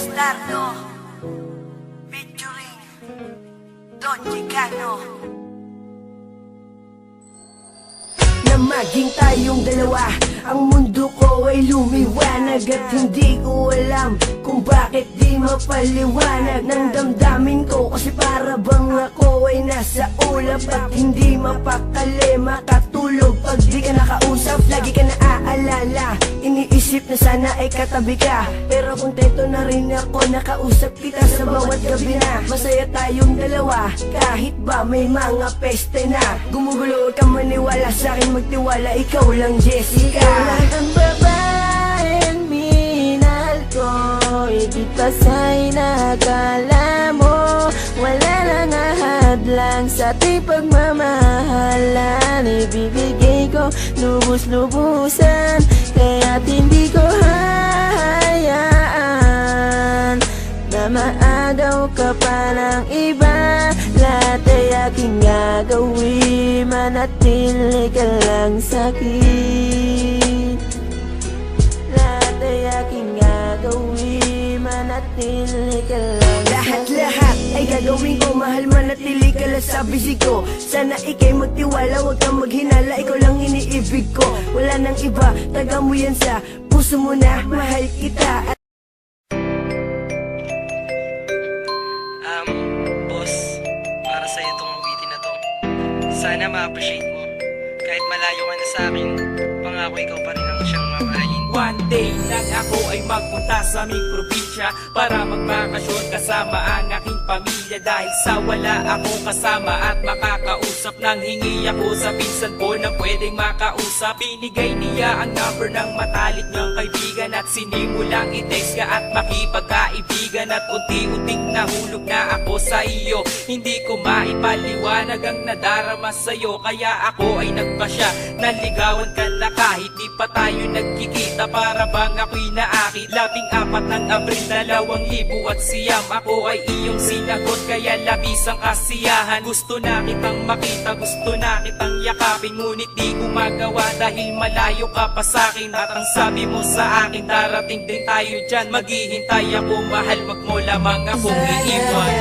Bastardo featuring Don Chicano. Na maging tayong dalawa, ang mundo ko ay lumiwanag. At hindi ko alam kung bakit di mapaliwanag ng damdamin ko. Kasi para bang ako ay nasa ulap at hindi mapakali makatulog pag di ka nakausap. Lagi ka naaalala, iniisip na sana ay katabi ka. Pero kontento na rin ako nakausap kita sa bawat gabi na. Masaya tayong dalawa kahit ba may mga peste na. Gumugulo ka maniwala sa akin, magtiwala, ikaw lang Jessica. Ikaw lang ang babaeng minahal ko, higit pa sa'y nakala mo. Wala nang ahadlang sa ating pagmamahalan. Ibibigay ko lubos-lubusan, kaya't hindi ko hahayaan na maagaw ka pa ng iba. Lahat ay aking gagawin, manatili ka lang sa'kin. Lahat ay aking gagawin, manatili ka lang sa'kin. Lahat ay gagawin ko, mahal manatili ka lang sa bisig ko. Sana ikay magtiwala, huwag kang maghinala, ikaw lang iniibig ko. Wala nang iba, taga mo yan sa puso mo na, mahal kita. Boss, para sa'yo itong awitin na to. Sana ma-appreciate mo. Kahit malayo ka na sa akin, pangako ikaw pa rin ang siyang mamahalin. One day lang ako ay magpunta sa aming probinsya para magbakasyon kasama ang aking pamilya. Dahil sa wala akong kasama at makakausap, nang hingi ako sa pinsan ko na pwedeng makausap. Binigay niya ang number ng matalik niyang kaibigan at sinimulang i-text ka at makipagkaibigan. At unti-unting nahulog na ako sa iyo, hindi ko maipaliwanag ang nadarama sa'yo. Kaya ako ay nagpasya, naligawan ka na kahit di pa tayo nagkikita. Para bang ako'y naakit, 14 ng Abril 2009. Ako ay iyong sinagot, kaya labis ang kasiyahan. Gusto na kitang makita, gusto na kitang yakapin, ngunit di ko magawa dahil malayo ka pa sa'kin. At ang sabi mo sa akin, darating din tayo dyan, maghihintay ako mahal, wag mo lamang akong iiwan.